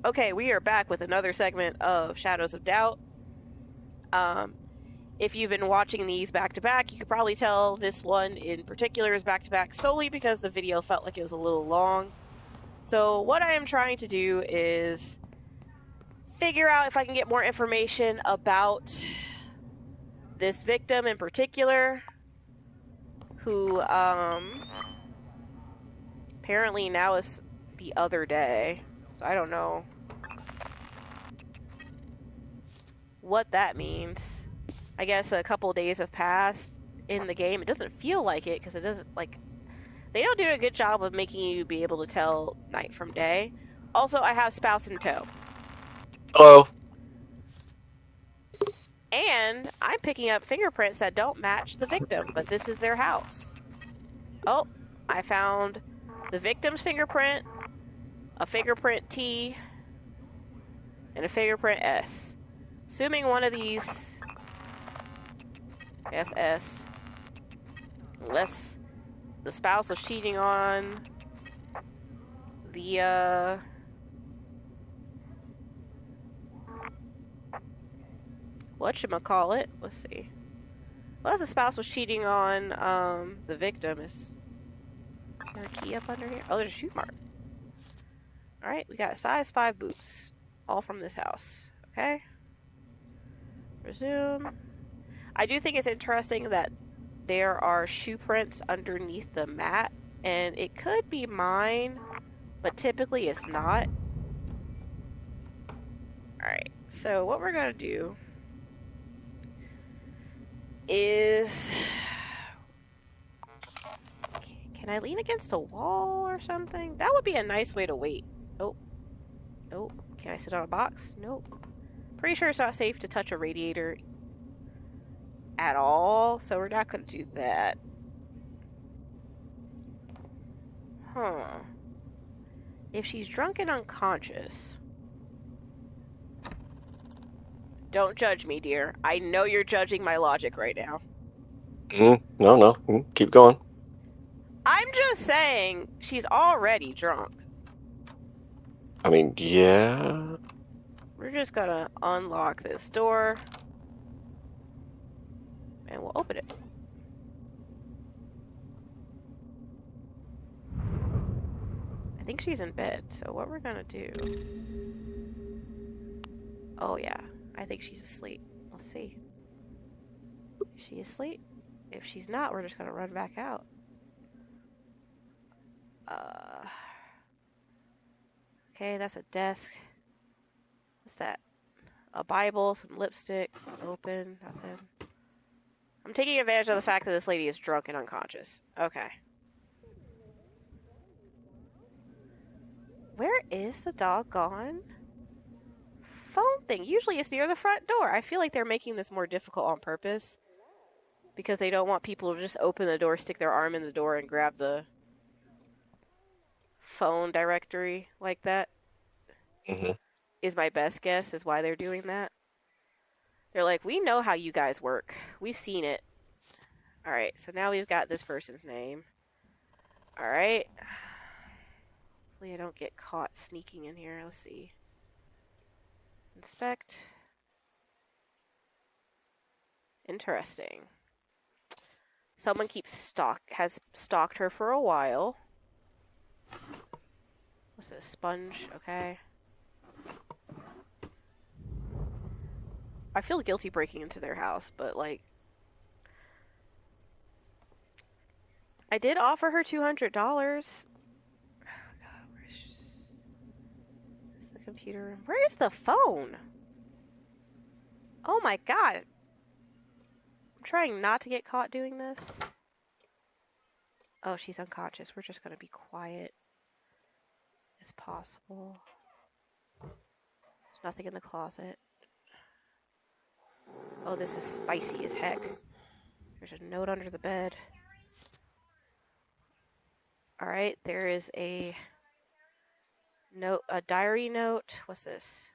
Okay, we are back with another segment of Shadows of Doubt. If you've been watching these back to back, you could probably tell this one in particular is back to back solely because the video felt like it was a little long. So, what I am trying to do is figure out if I can get more information about this victim in particular, who apparently now is the other day. So, I don't know what that means. I guess a couple days have passed in the game. It doesn't feel like it because it doesn't, like, they don't do a good job of making you be able to tell night from day. Also, I have spouse in tow. Hello. And I'm picking up fingerprints that don't match the victim, but this is their house. Oh, I found the victim's fingerprint, a fingerprint T, and a fingerprint S. Assuming one of these SS, unless the spouse was cheating on the whatchamacallit? Let's see. Unless the spouse was cheating on the victim. Is there a key up under here? Oh, there's a shoe mark. Alright, we got size 5 boots. All from this house. Okay. Resume. I do think it's interesting that there are shoe prints underneath the mat, and it could be mine, but typically it's not. Alright, so what we're gonna do is... Can I lean against a wall or something? That would be a nice way to wait. Oh. Nope. Can I sit on a box? Nope. Pretty sure it's not safe to touch a radiator at all, so we're not going to do that. Huh. If she's drunk and unconscious... Don't judge me, dear. I know you're judging my logic right now. No. Keep going. I'm just saying, she's already drunk. I mean, yeah. We're just gonna unlock this door. And we'll open it. I think she's in bed, so what we're gonna do... Oh yeah, I think she's asleep. Let's see. Is she asleep? If she's not, we're just gonna run back out. Okay, that's a desk. What's that? A Bible, some lipstick, open, nothing. I'm taking advantage of the fact that this lady is drunk and unconscious. Okay. Where is the doggone phone thing? Usually it's near the front door. I feel like they're making this more difficult on purpose because they don't want people to just open the door, stick their arm in the door, and grab the phone directory like that. Is my best guess is why they're doing that. They're like, we know how you guys work. We've seen it. Alright, so now we've got this person's name. Alright. Hopefully I don't get caught sneaking in here. Let's see. Inspect. Interesting. Someone has stalked her for a while. What's this? Sponge? Okay. I feel guilty breaking into their house, but, like... I did offer her $200. God, where's the computer room? Where is the phone? Oh my god. I'm trying not to get caught doing this. Oh, she's unconscious. We're just gonna be quiet as possible. There's nothing in the closet. Oh, this is spicy as heck. There's a note under the bed. Alright, there is a note, a diary note. What's this?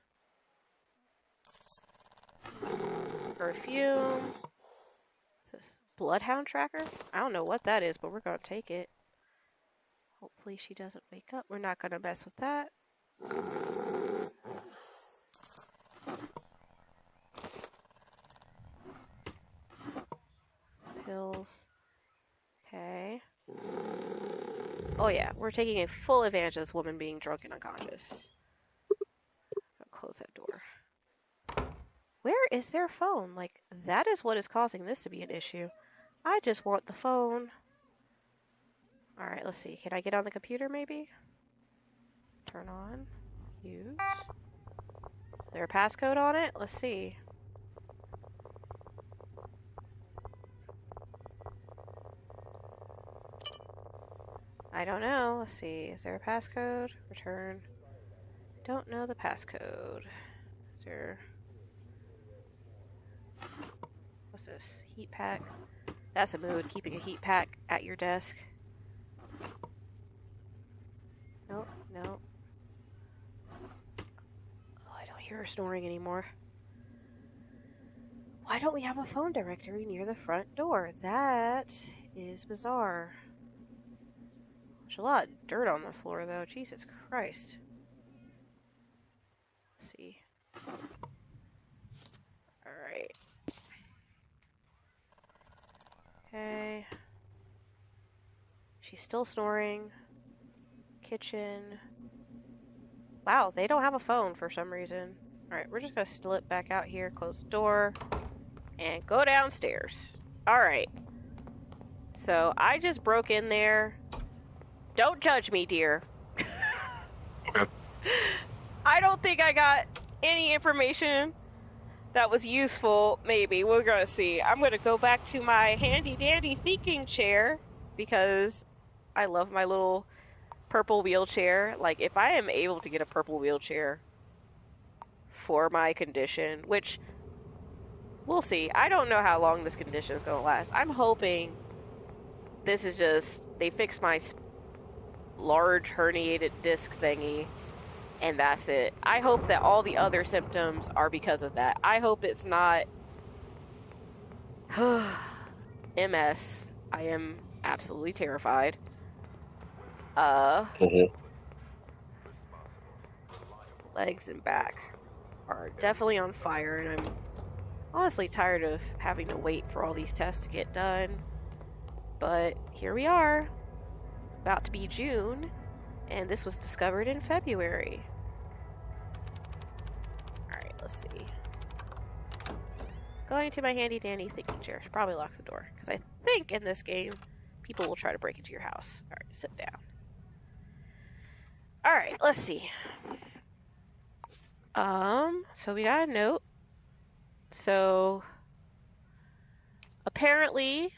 Perfume. What's this? Bloodhound tracker? I don't know what that is, but we're gonna take it. Hopefully she doesn't wake up. We're not gonna mess with that. pills. Okay. Oh yeah, we're taking a full advantage of this woman being drunk and unconscious. I'll close that door. Where is their phone? Like, that is what is causing this to be an issue. I just want the phone. Alright, let's see. Can I get on the computer, maybe? Turn on. Use. Is there a passcode on it? Let's see. I don't know. Let's see. Is there a passcode? Return. Don't know the passcode. Is there... What's this? Heat pack. That's a mood, keeping a heat pack at your desk. Nope, no. Oh, I don't hear her snoring anymore. Why don't we have a phone directory near the front door? That is bizarre. There's a lot of dirt on the floor, though. Jesus Christ. Let's see. Alright. Okay. She's still snoring. Kitchen. Wow, they don't have a phone for some reason. Alright, we're just gonna slip back out here, close the door, and go downstairs. Alright. So, I just broke in there. Don't judge me, dear. Okay. I don't think I got any information that was useful. Maybe. We're gonna see. I'm gonna go back to my handy-dandy thinking chair because I love my little purple wheelchair. Like, if I am able to get a purple wheelchair for my condition, which we'll see. I don't know how long this condition is gonna last. I'm hoping this is just, they fixed my large herniated disc thingy and that's it. I hope that all the other symptoms are because of that. I hope it's not MS. I am absolutely terrified. Legs and back are definitely on fire, and I'm honestly tired of having to wait for all these tests to get done. But here we are, about to be June, and this was discovered in February. Alright, let's see. Going to my handy-dandy thinking chair. Should probably lock the door, because I think in this game, people will try to break into your house. Alright, sit down. Alright, let's see. So we got a note. So, apparently,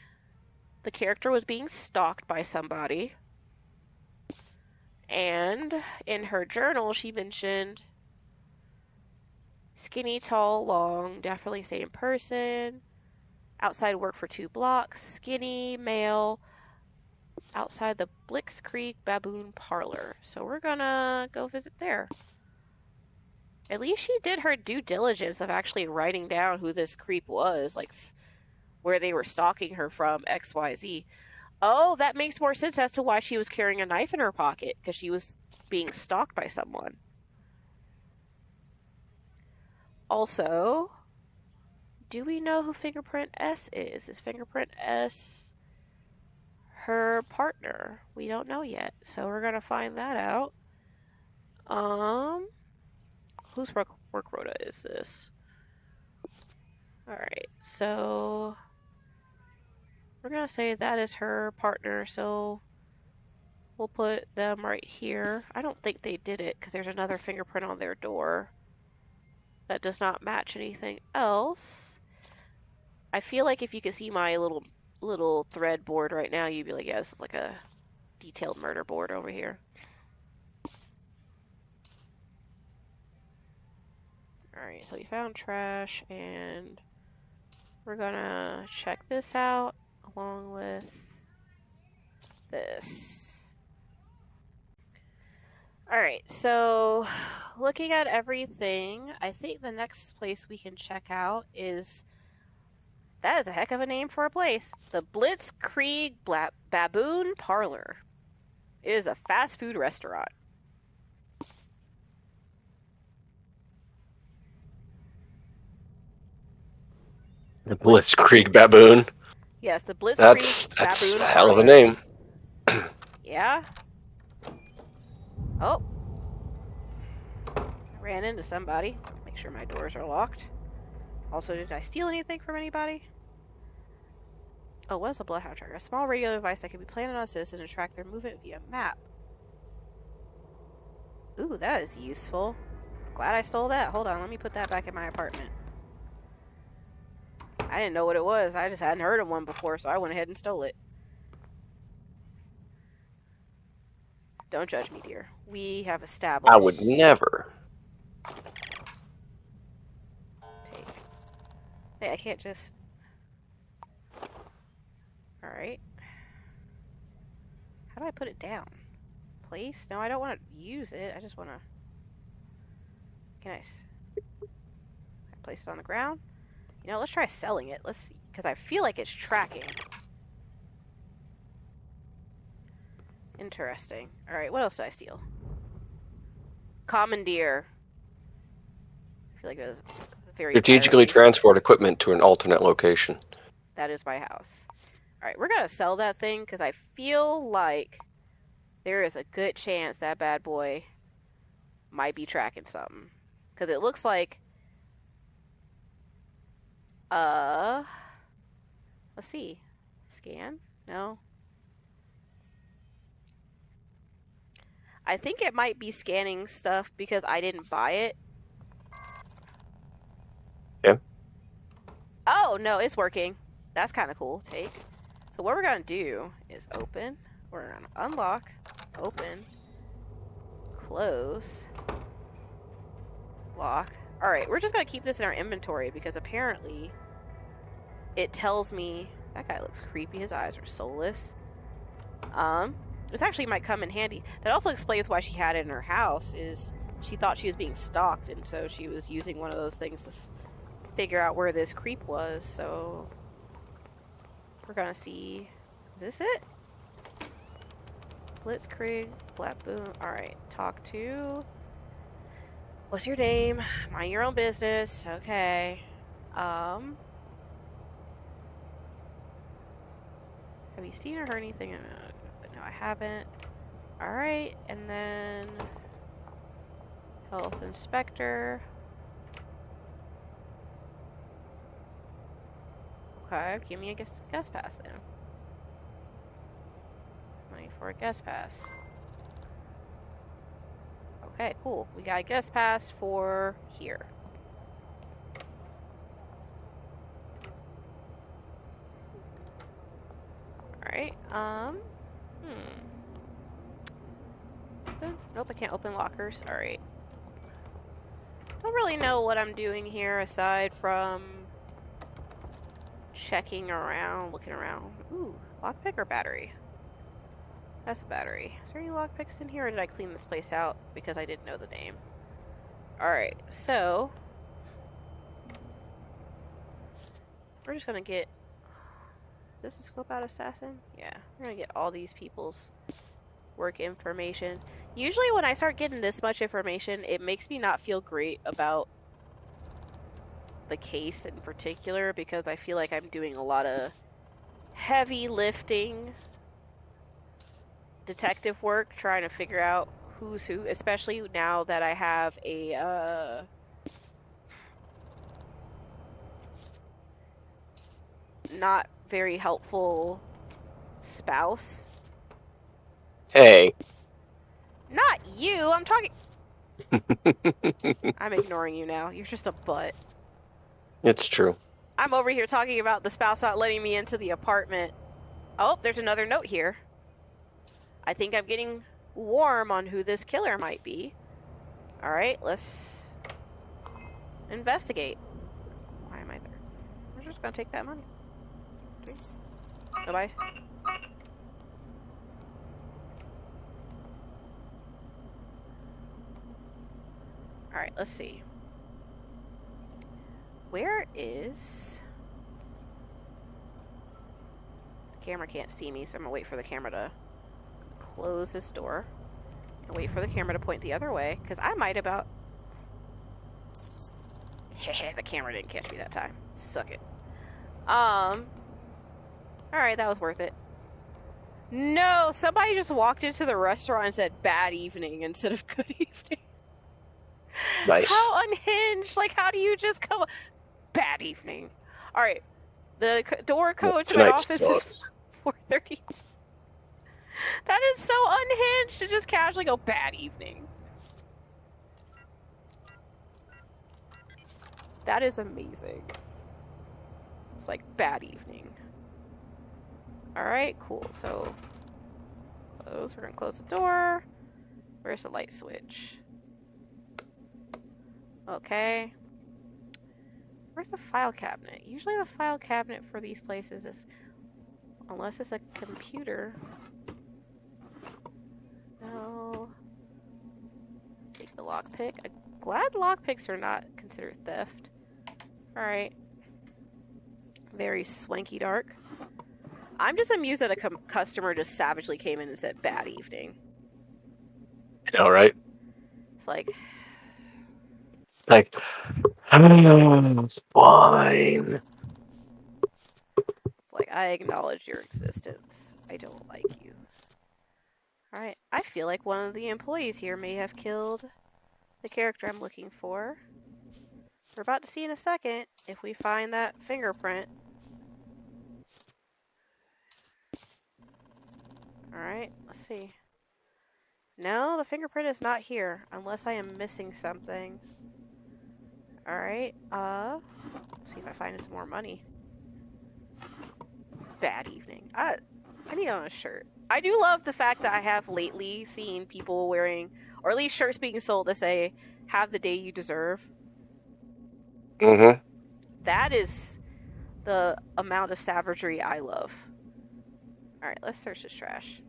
the character was being stalked by somebody. And in her journal, she mentioned skinny, tall, long, definitely same person. Outside work for 2 blocks. Skinny, male. Outside the Blix Creek Baboon Parlor. So we're gonna go visit there. At least she did her due diligence of actually writing down who this creep was. Like, where they were stalking her from, XYZ. Oh, that makes more sense as to why she was carrying a knife in her pocket, because she was being stalked by someone. Also, do we know who Fingerprint S is? Is Fingerprint S her partner? We don't know yet, so we're gonna find that out. Whose work rota is this? Alright, so we're gonna say that is her partner, so we'll put them right here. I don't think they did it, because there's another fingerprint on their door that does not match anything else. I feel like if you could see my little thread board right now, you'd be like, yeah, this is like a detailed murder board over here. Alright, so we found trash, and we're gonna check this out along with this. Alright, so looking at everything, I think the next place we can check out is, that is a heck of a name for a place, the Blitz Creek Baboon Parlor. It is a fast food restaurant. The Blitz Creek Baboon. Yes, the Blitzkrieg That's Baboon a hell of a Parlor. name. Yeah? Oh. I ran into somebody. Make sure my doors are locked. Also, did I steal anything from anybody? Oh, what is a bloodhound tracker? A small radio device that can be planted on a citizen to track their movement via map. Ooh, that is useful. Glad I stole that. Hold on, let me put that back in my apartment. I didn't know what it was. I just hadn't heard of one before, so I went ahead and stole it. Don't judge me, dear. We have established... I would never. Take. Hey, I can't just... Alright. How do I put it down? Place? No, I don't want to use it. I just want to... Can I place it on the ground? You know, let's try selling it. Let's see. Because I feel like it's tracking. Interesting. Alright, what else did I steal? Commandeer. I feel like that was very... Strategically piratey. transport equipment to an alternate location. That is my house. Alright, we're gonna sell that thing because I feel like there is a good chance that bad boy might be tracking something. Because it looks like... Let's see. Scan? No. I think it might be scanning stuff because I didn't buy it. Yeah. Oh, no, it's working. That's kind of cool. Take. So what we're going to do is open. We're going to unlock. Open. Close. Lock. Alright, we're just going to keep this in our inventory because apparently it tells me... That guy looks creepy. His eyes are soulless. This actually might come in handy. That also explains why she had it in her house, is she thought she was being stalked, and so she was using one of those things to figure out where this creep was, so... We're gonna see... Is this it? Blitzkrieg, Baboon. Alright, talk to... What's your name? Mind your own business. Okay. Have you seen or heard anything? No, I haven't. Alright, and then... Health inspector. Okay, give me a guest pass then. Money for a guest pass. Okay, cool. We got a guest pass for here. Alright, Nope, I can't open lockers. Alright. Don't really know what I'm doing here aside from checking around, looking around. Ooh, lockpick or battery? That's a battery. Is there any lockpicks in here, or did I clean this place out because I didn't know the name? Alright, so... We're just gonna get... Is this a scope out assassin? Yeah, we're gonna get all these people's work information. Usually when I start getting this much information, it makes me not feel great about the case in particular, because I feel like I'm doing a lot of heavy lifting detective work trying to figure out who's who, especially now that I have a not very helpful spouse. Hey. Not you, I'm talking... I'm ignoring you now. You're just a butt. It's true. I'm over here talking about the spouse not letting me into the apartment. Oh, there's another note here. I think I'm getting warm on who this killer might be. Alright, let's investigate. Why am I there? We're just gonna take that money. Goodbye. Alright, let's see. Where is... The camera can't see me, so I'm gonna wait for the camera to close this door. And wait for the camera to point the other way, because I might about... Heh, the camera didn't catch me that time. Suck it. Alright, that was worth it. No, somebody just walked into the restaurant and said bad evening instead of good evening. Nice. How unhinged! Like, how do you just come... Bad evening. Alright, the door code to my Tonight's office sucks. is 4:30. That is so unhinged to just casually go bad evening. That is amazing. It's like bad evening. Alright, cool. So, close. We're gonna close the door. Where's the light switch? Okay. Where's the file cabinet? Usually the file cabinet for these places is... Unless it's a computer. No. Take the lockpick. I'm glad lockpicks are not considered theft. Alright. Very swanky dark. I'm just amused that a customer just savagely came in and said bad evening. All right. It's like, Like, it's fine. it's like, I acknowledge your existence. I don't like you. Alright, I feel like one of the employees here may have killed the character I'm looking for. We're about to see in a second if we find that fingerprint. Alright, let's see. No, the fingerprint is not here, unless I am missing something. Alright, see if I find some more money. Bad evening. I need on a shirt. I do love the fact that I have lately seen people wearing, or at least shirts being sold that say, have the day you deserve. Mm-hmm. That is the amount of savagery I love. Alright, let's search this trash.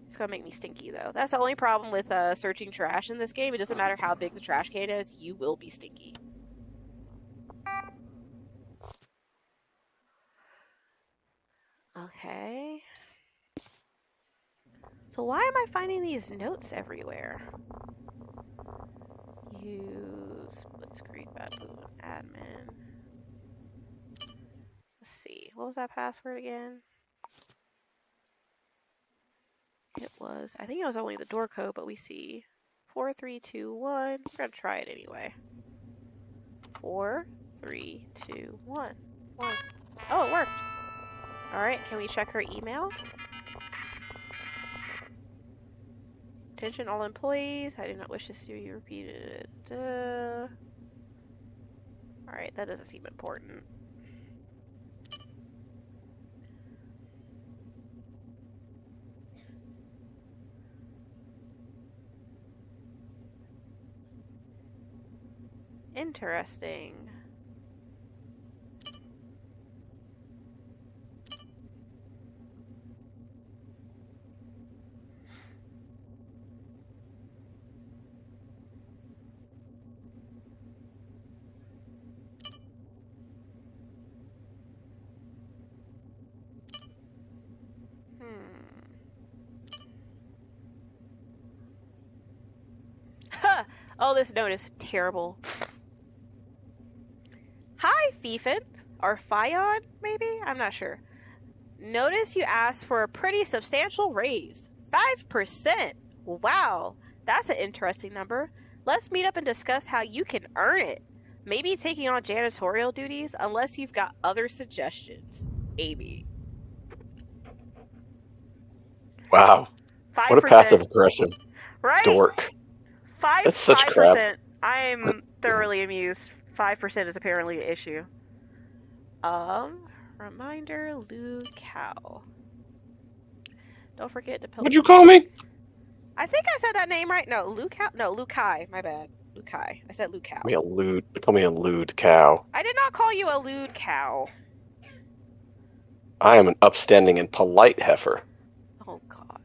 It's gonna make me stinky, though. That's the only problem with searching trash in this game. It doesn't matter how big the trash can is, you will be stinky. Okay. So why am I finding these notes everywhere? Use split screen baboon admin. Let's see. What was that password again? It was, I think it was only the door code, but we see 4321. We're gonna try it anyway. 4321. 1. Oh, it worked. Alright, can we check her email? Attention all employees. I do not wish this to be repeated. Alright, that doesn't seem important. Interesting. Ha! Oh, this note is terrible. Hi, Fifen. Or Fion, maybe? I'm not sure. Notice you asked for a pretty substantial raise. 5%! Wow, that's an interesting number. Let's meet up and discuss how you can earn it. Maybe taking on janitorial duties, unless you've got other suggestions. Amy. Wow. 5%. What a passive aggressive Right? dork. That's such 5%. crap. I'm thoroughly amused. 5% is apparently an issue. Reminder, Lou Cow. Don't forget to post. What'd you call me? I think I said that name right. No, Lou Cow. No, Lou Kai. My bad. Lou Kai. I said Lou Cow. Call me a lewd cow. I did not call you a lewd cow. I am an upstanding and polite heifer. Oh, God.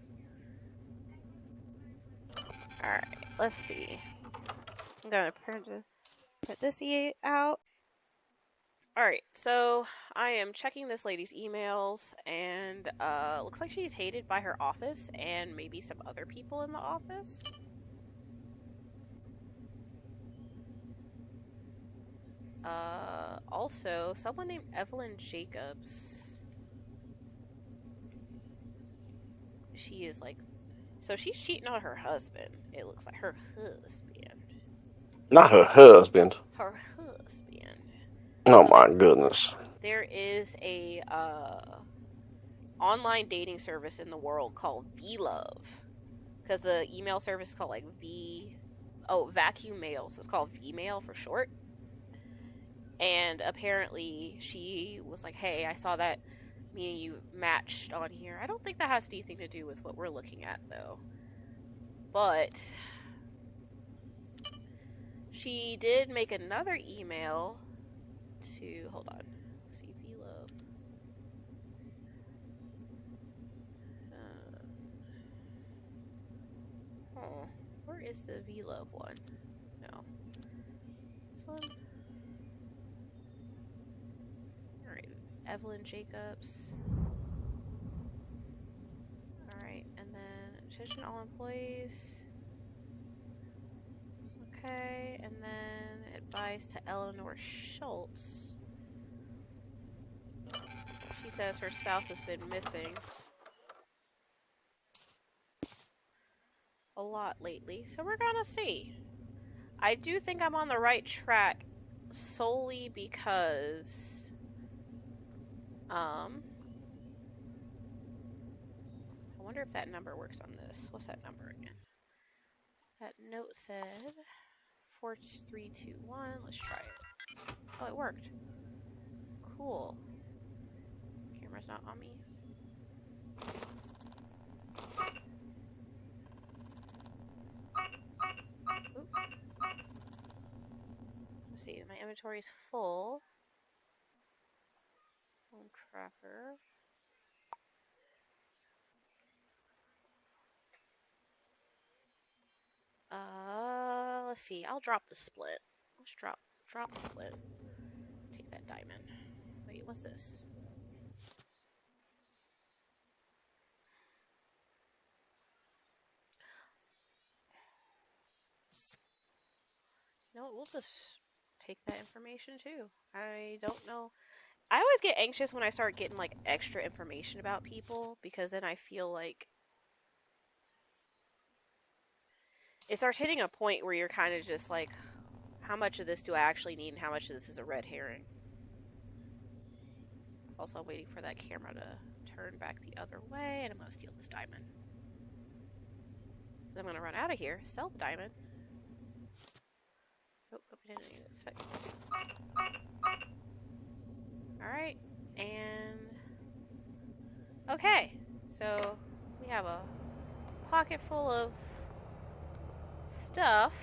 Alright, let's see. I'm gonna print this out. Alright, so I am checking this lady's emails, and looks like she's hated by her office and maybe some other people in the office. Also, someone named Evelyn Jacobs she is like, so she's cheating on her husband. It looks like her husband. Not her husband. Her husband. Oh my goodness. There is a online dating service in the world called VLove, because the email service is called like Vacuum Mail, so it's called Vmail for short. And apparently she was like, hey, I saw that me and you matched on here. I don't think that has anything to do with what we're looking at, though. But she did make another email to, hold on, see, VLove. Where is the VLove one? No. This one? Alright, Evelyn Jacobs. Alright, and then attention all employees. Okay, and then advice to Eleanor Schultz. She says her spouse has been missing a lot lately, so we're gonna see. I do think I'm on the right track solely because I wonder if that number works on this. What's that number again? That note said 4321. Let's try it. Oh, it worked. Cool. Camera's not on me. Oop. Let's see, my inventory's full. Home cracker. Let's see. I'll drop the split. Let's drop the split. Take that diamond. Wait, what's this? You know what? We'll just take that information too. I don't know. I always get anxious when I start getting like extra information about people, because then I feel like it starts hitting a point where you're kind of just like, how much of this do I actually need and how much of this is a red herring? Also, I'm waiting for that camera to turn back the other way, and I'm going to steal this diamond. Then I'm going to run out of here, sell the diamond. Oh, I didn't even expect it. Alright, and okay, so we have a pocket full of stuff.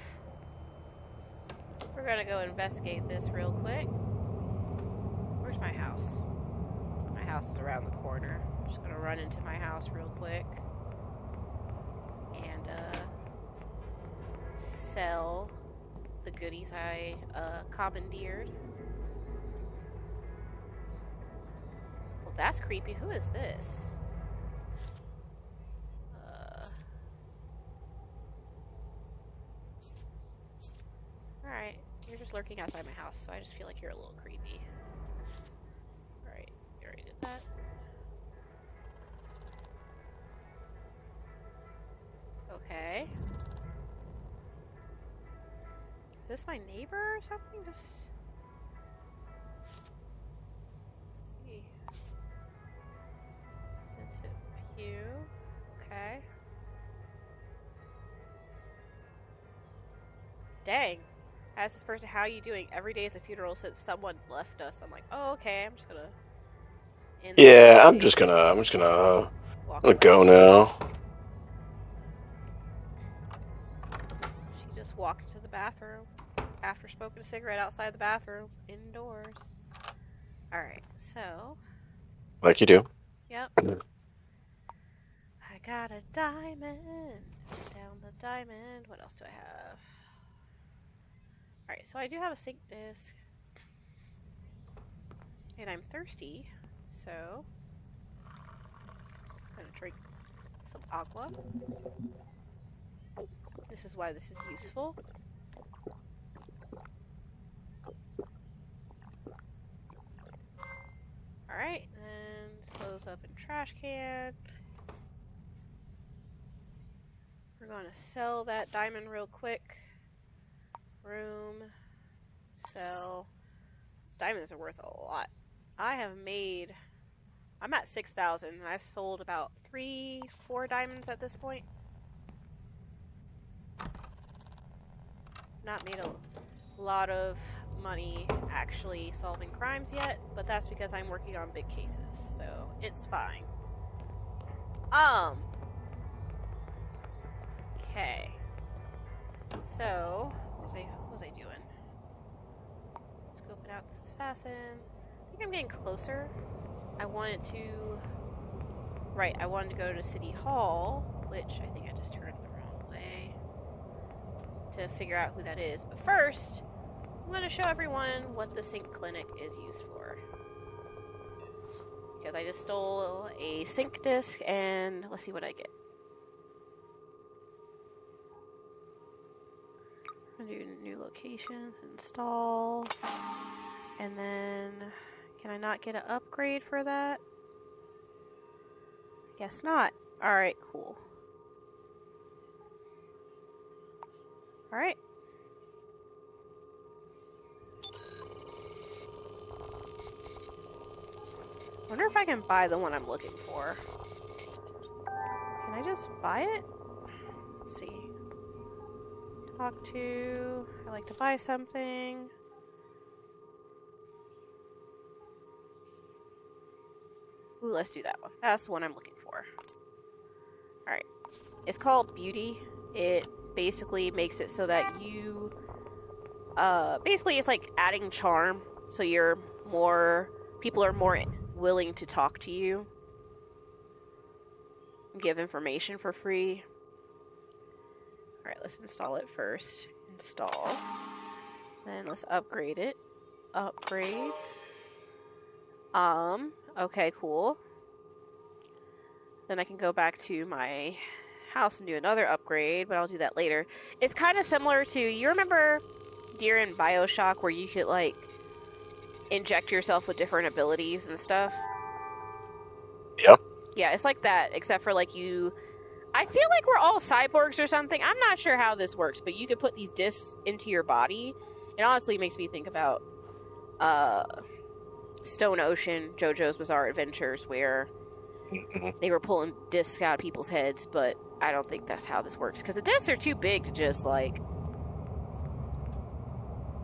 We're gonna go investigate this real quick. Where's my house? My house is around the corner. I'm just gonna run into my house real quick and sell the goodies I commandeered. Well, that's creepy. Who is this? Alright, you're just lurking outside my house, so I just feel like you're a little creepy. Alright, you already did that. Okay. Is this my neighbor or something? Just... let's see. Vincent View. Okay. Dang. Ask this person, how are you doing? Every day is a funeral since someone left us. I'm like, oh, okay, I'm just gonna end I'm just gonna go now. She just walked to the bathroom after smoking a cigarette outside the bathroom, indoors. Alright, so... like you do. Yep. I got a diamond. Down the diamond. What else do I have? Alright, so I do have a sink disc. And I'm thirsty, so I'm gonna drink some agua. This is why this is useful. Alright, and dispose up in trash can. going to sell that diamond real quick. Room. Sell. These diamonds are worth a lot. I'm at 6,000 and I've sold about 3-4 diamonds at this point. Not made a lot of money actually solving crimes yet, but that's because I'm working on big cases, so it's fine. Okay. So, what was I doing? Scoping out this assassin. I think I'm getting closer. I wanted to go to City Hall, which I think I just turned the wrong way, to figure out who that is. But first, I'm going to show everyone what the Sync Clinic is used for. Because I just stole a sync disk, and let's see what I get. I'm going to do new locations, install, and then can I not get an upgrade for that? I guess not. Alright, cool. Alright. I wonder if I can buy the one I'm looking for. Can I just buy it? Let's see. Talk to... I like to buy something. Ooh, let's do that one. That's the one I'm looking for. Alright. It's called Beauty. It basically makes it so that you... basically, it's like adding charm. So you're more... People are more willing to talk to you. Give information for free. Alright, let's install it first. Install. Then let's upgrade it. Upgrade. Okay, cool. Then I can go back to my house and do another upgrade, but I'll do that later. It's kind of similar to, you remember Deer in BioShock where you could, like, inject yourself with different abilities and stuff? Yep. Yeah, it's like that, except for, like, I feel like we're all cyborgs or something. I'm not sure how this works, but you could put these discs into your body. It honestly makes me think about, Stone Ocean, JoJo's Bizarre Adventures, where they were pulling discs out of people's heads, but I don't think that's how this works, because the discs are too big to just, like,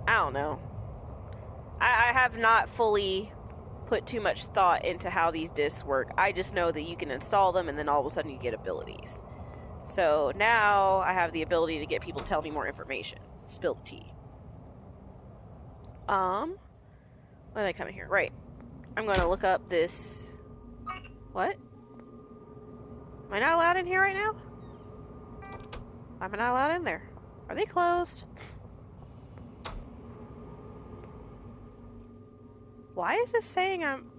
I don't know. I have not fully put too much thought into how these discs work. I just know that you can install them and then all of a sudden you get abilities. So now I have the ability to get people to tell me more information. Spill the tea. When did I come in here? Right. I'm going to look up this... What? Am I not allowed in here right now? I'm not allowed in there. Are they closed? Why is this saying I'm...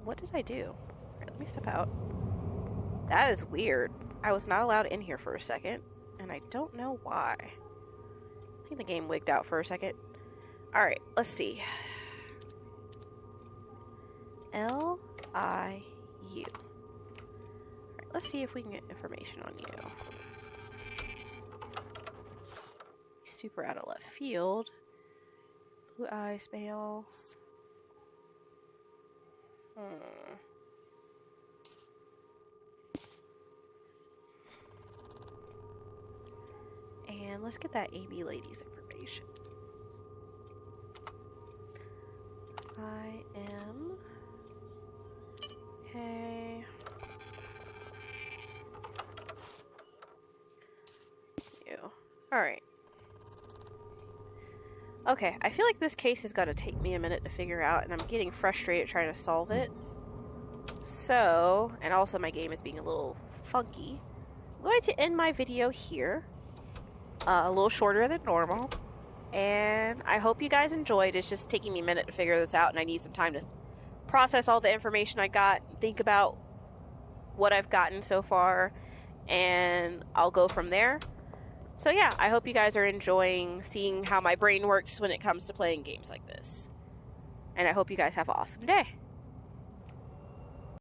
What did I do? Right, let me step out. That is weird. I was not allowed in here for a second, and I don't know why. I think the game wigged out for a second. Alright, let's see. L-I-U. Alright, let's see if we can get information on you. Super out of left field. Blue eyes, male. And let's get that AB lady's information. I am... Okay. You. Alright. Okay, I feel like this case is going to take me a minute to figure out, and I'm getting frustrated trying to solve it. So, and also my game is being a little funky. I'm going to end my video here. A little shorter than normal. And I hope you guys enjoyed. It's just taking me a minute to figure this out, and I need some time to process all the information I got, think about what I've gotten so far, and I'll go from there. So yeah, I hope you guys are enjoying seeing how my brain works when it comes to playing games like this. And I hope you guys have an awesome day.